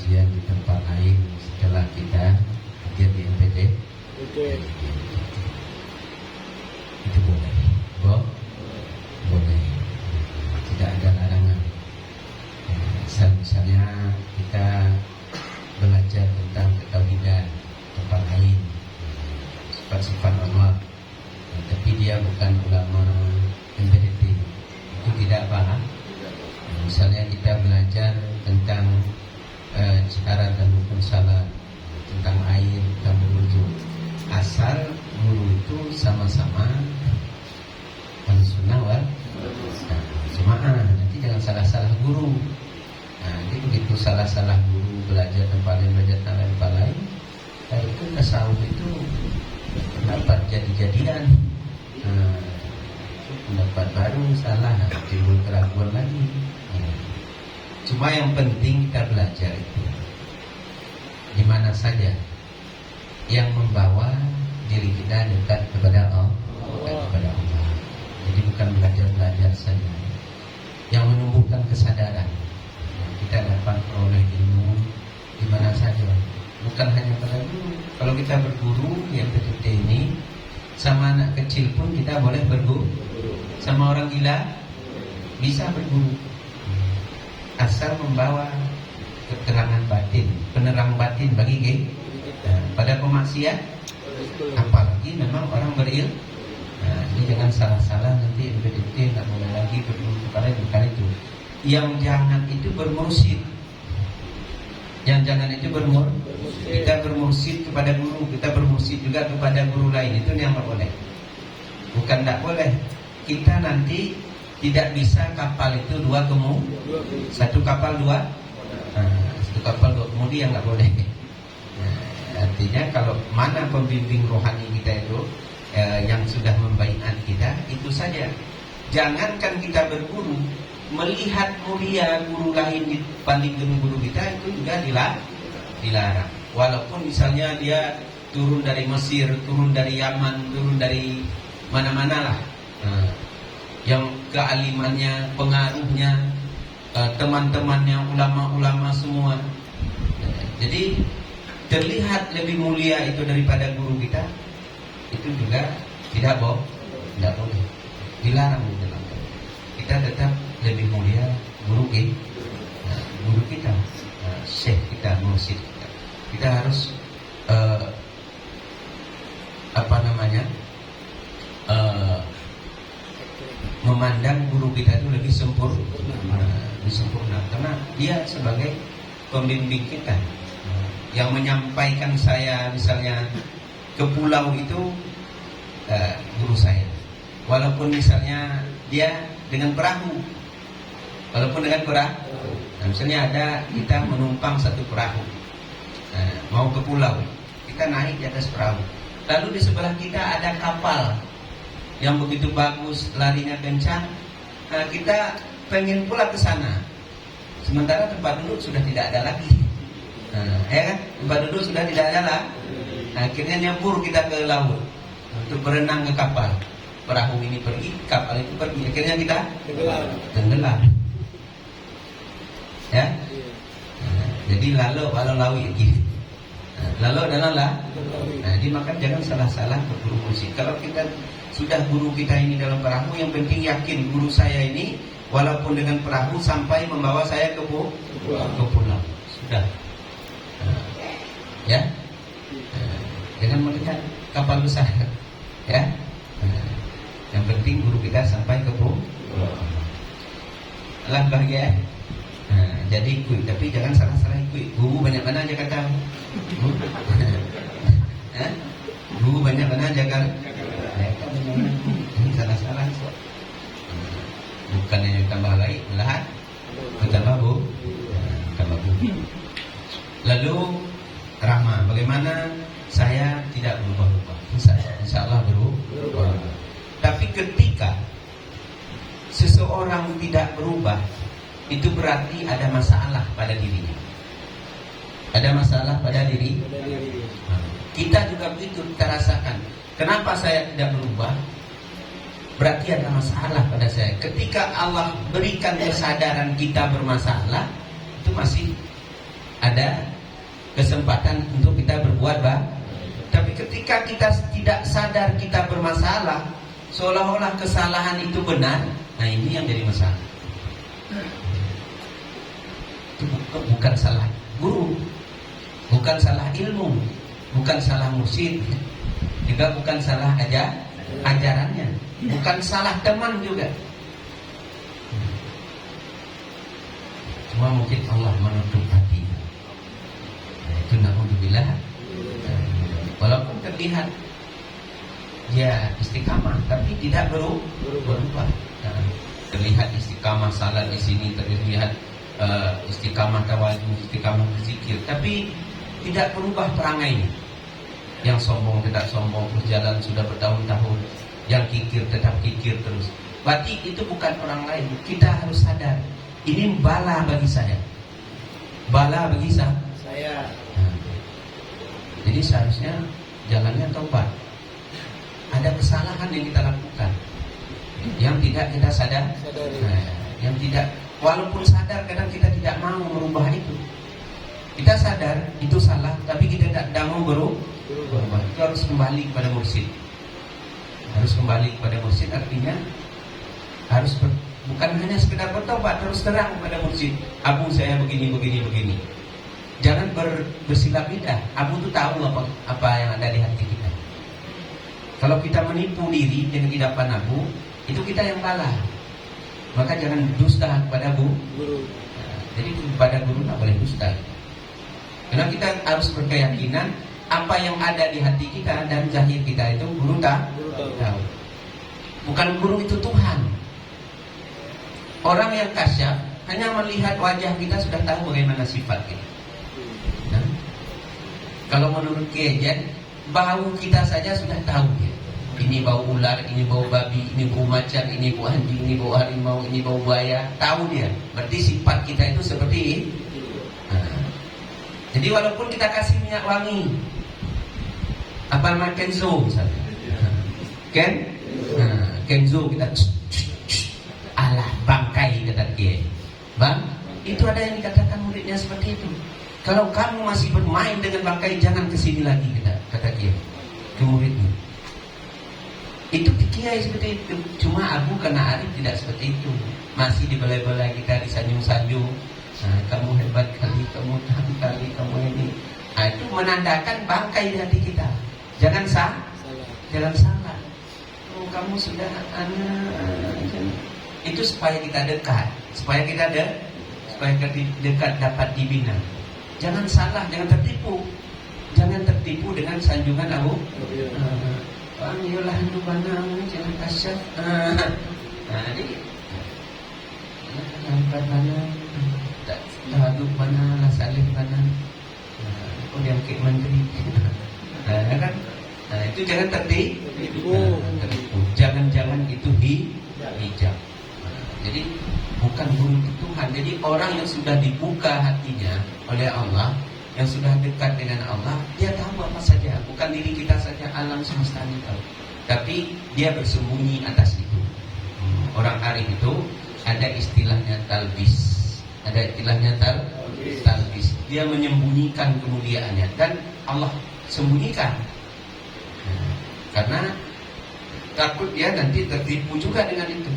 pengajian di tempat lain setelah kita hadir di MPT? Itu boleh. Boleh. Tidak ada larangan. Misalnya kita belajar tentang ketauhidan tempat lain, sifat-sifat Allah, tapi dia bukan ulama MPT, itu tidak apa. Misalnya kita belajar tentang cara dan rukun salat, tentang air, tentang wudu. Asal guru itu sama-sama sunnah wal jamaah. Nanti jangan salah-salah guru. Nanti begitu salah-salah guru belajar tempat lain, tempat lain, itu tasawuf itu pendapat jadi-jadian. Pendapat baru salah, timbul keraguan lagi. Cuma yang penting kita belajar itu di mana saja yang membawa diri kita dekat kepada Allah. Jadi bukan belajar saja yang menumbuhkan kesadaran. Kita dapat peroleh ilmu di mana saja, bukan hanya pada guru. Kalau kita berguru yang PTT ini, sama anak kecil pun kita boleh berguru. Sama orang gila bisa berguru, asal membawa keterangan batin, penerang batin bagi kita. Pada pemaksiat, apalagi memang orang berilmu. Ini jangan salah-salah, nanti MPT tak boleh lagi berguru kepada bukan itu. Yang jangan itu bermursyid. Yang jangan itu kita bermursyid kepada guru, kita bermursyid juga kepada guru lain, itu yang tak boleh. Bukan tak boleh, kita nanti tidak bisa kapal itu dua kemudi, satu kapal dua kemudi yang tak boleh. Artinya kalau mana pembimbing rohani kita itu yang sudah membaiat kita, itu saja. Jangankan kita berguru, melihat mulia guru lain dibanding guru kita, itu juga dilarang. Walaupun misalnya dia turun dari Mesir, turun dari Yaman, turun dari mana-mana lah, yang kealimannya, pengaruhnya, teman-temannya, ulama-ulama semua. Jadi terlihat lebih mulia itu daripada guru kita, itu juga tidak boleh, dilarang di dalam. Kita tetap lebih mulia guru kita, syekh kita, mursyid kita. Kita harus memandang guru kita itu lebih sempurna, karena dia sebagai pembimbing kita. Yang menyampaikan saya misalnya ke pulau itu guru saya, walaupun misalnya dia dengan perahu, misalnya ada kita menumpang satu perahu, mau ke pulau, kita naik di atas perahu, lalu di sebelah kita ada kapal yang begitu bagus, larinya kencang, kita pengen pula ke sana, sementara tempat duduk sudah tidak ada lagi. Ya kan? Tempat duduk sudah tidak ada lah. Akhirnya nyebur kita ke laut untuk berenang ke kapal. Perahu ini pergi, kapal itu pergi. Akhirnya kita tenggelam. Ya. Jadi lalu gitu. Lalu dan lah. Jadi maka jangan salah-salah berguru musik. Kalau kita sudah guru kita ini dalam perahu, yang penting yakin guru saya ini walaupun dengan perahu sampai membawa saya ke pulau. Sudah. Ya, jangan melihat kapal besar, ya. Yang penting guru kita sampai ke pulau. Alah bahagia. Jadi ikut, tapi jangan salah-salah ikut. Guru banyak mana aja kata. Guru banyak mana jaga. Ini salah-salah. Bukannya tambah lagi, malahan tambah tambah. Lalu Rahma, bagaimana saya tidak berubah-ubah? Insya Allah berubah. Tapi ketika seseorang tidak berubah, itu berarti ada masalah pada dirinya. Ada masalah pada diri. Kita juga begitu, kita rasakan. Kenapa saya tidak berubah? Berarti ada masalah pada saya. Ketika Allah berikan kesadaran kita bermasalah, itu masih ada kesempatan untuk kita berbuat baik. Tapi ketika kita tidak sadar kita bermasalah, seolah-olah kesalahan itu benar, nah ini yang jadi masalah. Itu bukan salah guru, bukan salah ilmu, bukan salah mursyid, juga bukan salah ajarannya, bukan salah teman juga. Cuma mungkin Allah menutup hati. Nah, itu na'udzubillah. Walaupun terlihat ya istiqamah, tapi tidak berubah. Nah, terlihat istiqamah salat di sini, terlihat istiqamah tawadhu, istiqamah berzikir, tapi tidak berubah perangainya. Yang sombong tetap sombong, berjalan sudah bertahun-tahun. Yang kikir tetap kikir terus. Berarti itu bukan orang lain. Kita harus sadar, ini bala bagi saya, bala bagi saya. Nah, jadi seharusnya jalannya taubat. Ada kesalahan yang kita lakukan, yang tidak kita sadar. Nah, yang tidak, walaupun sadar kadang kita tidak mau merubah itu. Kita sadar itu salah, tapi kita tidak mau berubah. Itu harus kembali kepada mursyid. Harus kembali kepada mursyid, artinya harus bukan hanya sekedar bertobat, terus terang kepada mursyid. Abu, saya begini. Jangan bersilap lidah. Abu itu tahu apa yang ada di hati kita. Kalau kita menipu diri dengan hidapan Abu, itu kita yang kalah. Maka jangan dusta kepada guru. Nah, jadi kepada guru tak boleh dusta. Karena kita harus berkeyakinan apa yang ada di hati kita dan zahir kita itu guru tahu. Bukan guru itu Tuhan. Orang yang kasyaf hanya melihat wajah kita sudah tahu bagaimana sifat kita. Nah, kalau menurut Kiai Jen, bau kita saja sudah tahu ya. Ini bau ular, ini bau babi, ini bau macan, ini bau anjing, ini bau harimau, ini bau buaya. Tahu dia. Berarti sifat kita itu seperti ini. Nah, jadi walaupun kita kasih minyak wangi, apa nama Kenzo misalnya, Kenzo kita alah bangkai kata dia, bang, itu ada yang dikatakan muridnya seperti itu. Kalau kamu masih bermain dengan bangkai, jangan kesini lagi kata dia ke muridnya. Itu kiai seperti itu. Cuma Abu kena Arif tidak seperti itu. Masih dibelai-belai kita, disanjung-sanjung. Nah, kamu hebat kali, kamu tahu kali, kamu ini. Nah, itu menandakan bangkai di hati kita. Jangan salah. Oh, kamu sudah itu supaya kita dekat, supaya kita dekat dapat dibina. Jangan salah, jangan tertipu dengan sanjungan Abu. Yolah itu mana jangan kasyaf. Nah, jadi lambat mana, tak tahu mana, lah salih mana. Oh, yang ke menteri. Nah, kan? Nah, itu jangan tertipu. Jangan itu hijab. Jadi bukan guru Tuhan. Jadi orang yang sudah dibuka hatinya oleh Allah, yang sudah dekat dengan Allah, dia tahu apa saja. Bukan diri kita saja, alam semesta ini tahu. Tapi dia bersembunyi atas itu. Orang arif itu ada istilahnya talbis. Talbis. Dia menyembunyikan kemuliaannya dan Allah sembunyikan. Karena takut dia nanti tertipu juga dengan itu.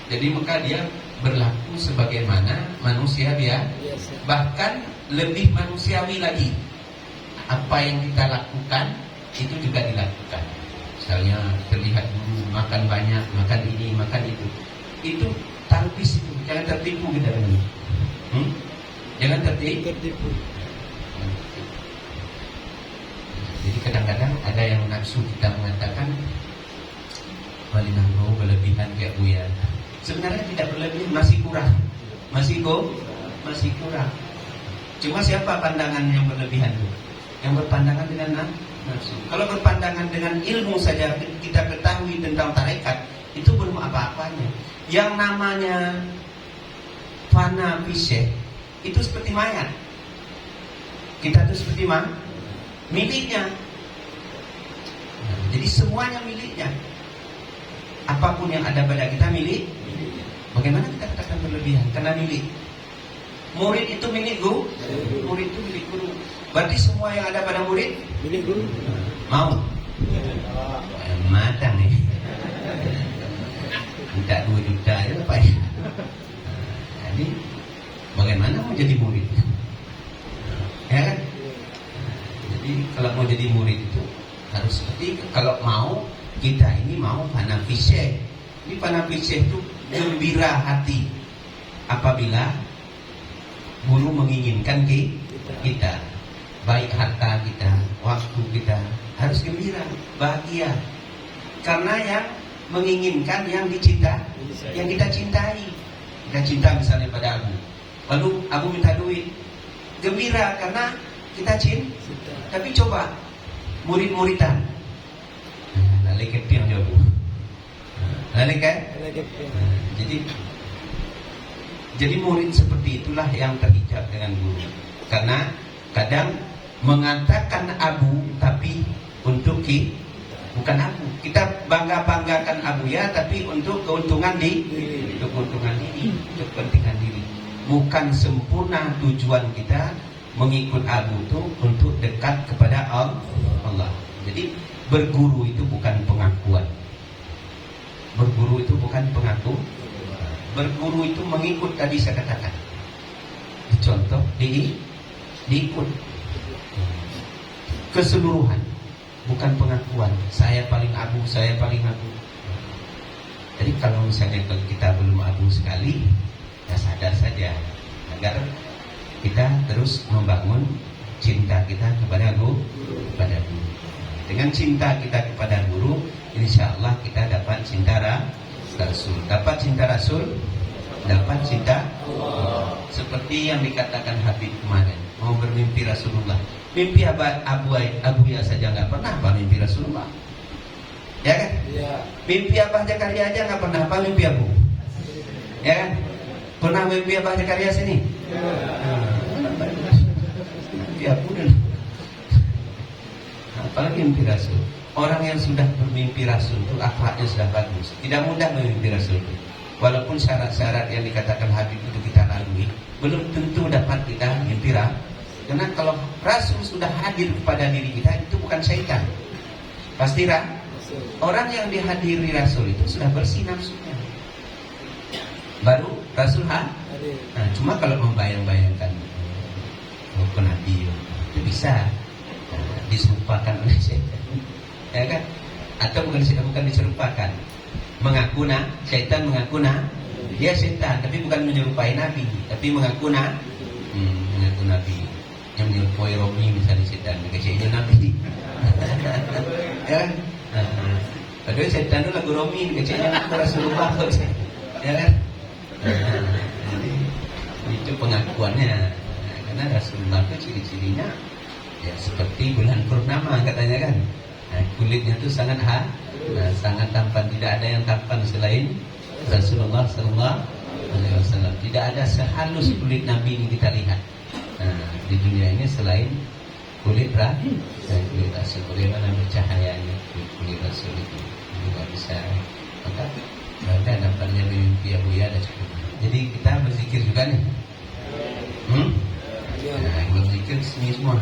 Jadi maka dia berlaku sebagaimana manusia biasa, bahkan lebih manusiawi lagi. Apa yang kita lakukan itu juga dilakukan. Misalnya terlihat dulu makan banyak, makan ini, makan itu. Itu talbis itu. Jangan tertipu kita dengan itu. Jangan tertipu. Jadi kadang-kadang ada yang nafsu kita mengatakan walinahmu berlebihan kayak Buya. Sebenarnya tidak berlebihan, masih kurang. Cuma siapa pandangan yang berlebihan itu? Yang berpandangan dengan nafsu. Kalau berpandangan dengan ilmu saja kita ketahui tentang tarekat, itu belum apa-apanya. Yang namanya fana fisik itu seperti mayat. Kita itu seperti miliknya. Nah, jadi semuanya miliknya. Apapun yang ada pada kita milik. Bagaimana kita katakan berlebihan? Karena milik. Murid itu milik guru. Murid itu milik guru. Berarti semua yang ada pada murid milik guru. Mau? Matang nih. Minta 2 juta ya Pak. Jadi bagaimana mau jadi murid? Ya kan? Jadi kalau mau jadi murid itu harus seperti kalau mau kita ini mau panafiseh. Ini panafiseh itu gembira hati apabila guru menginginkan kita, baik harta kita, waktu kita harus gembira, bahagia. Karena yang menginginkan yang dicinta, yang kita cintai. Kita cinta misalnya pada Abu, lalu Abu minta duit, gembira karena kita cinta. Tapi coba murid-muridan, lalu kepiang jauh, lalu kan? Jadi murid seperti itulah yang terhijab dengan guru. Karena kadang mengatakan Abu tapi untuk bukan Abu. Kita bangga-banggakan Abu ya, tapi untuk keuntungan untuk keuntungan diri, untuk kepentingan diri. Bukan sempurna tujuan kita mengikut Abu itu untuk dekat kepada Allah. Jadi berguru itu bukan pengakuan. Berguru itu bukan pengaku. Berguru itu mengikut, tadi saya katakan. Dicontoh, diikut. Keseluruhan, bukan pengakuan. Saya paling Abu, saya paling Abu. Jadi kalau misalnya kita belum Abu sekali, ya sadar saja agar kita terus membangun cinta kita kepada guru. Dengan cinta kita kepada guru, insya Allah kita dapat cinta Rasul. Dapat cinta Rasul, dapat cinta Allah. Seperti yang dikatakan Habib kemarin, mau bermimpi Rasulullah. Mimpi Abu ya saja nggak pernah apa mimpi Rasulullah, ya kan? Ya. Mimpi Abah Zakaria aja nggak pernah apa mimpi Abu, ya kan? Pernah mimpi Abah Zakaria sini? Ya. Mimpi Abu dan apalagi mimpi Rasul. Orang yang sudah bermimpi Rasul itu akhlaknya sudah bagus. Tidak mudah memimpi Rasul itu. Walaupun syarat-syarat yang dikatakan Habib itu kita lalui, belum tentu dapat kita mimpi Rasul. Karena kalau Rasul sudah hadir kepada diri kita, itu bukan syaitan. Pasti orang yang dihadiri Rasul itu sudah bersih nafsunya. Baru Rasul hadir. Nah, cuma kalau membayang-bayangkan ke Nabi itu bisa diserupakan oleh syaitan. Ya kan? Atau bukan diserupakan, mengaku syaitan mengaku dia syaitan, tapi bukan menyerupai Nabi, tapi mengaku mengaku Nabi. Yang menyerupai Romi misalnya syaitan, kecilnya Nabi. Ya kan? Padahal syaitan itu lagu Romi, kecilnya Rasulullah. Ya kan? Itu pengakuannya. Karena Rasulullah itu ciri-cirinya ya seperti bulan purnama katanya kan. Nah, kulitnya itu sangat sangat tampan. Tidak ada yang tampan selain Rasulullah SAW. Tidak ada sehalus kulit Nabi ini kita lihat. Nah, di dunia ini selain kulit Rasul. Bagaimana bercahayanya kulit Rasul itu juga bisa. Maka ada dapatnya mimpi Abu ya ada cukup. Jadi kita berzikir juga nih. Nah, berzikir sini semua.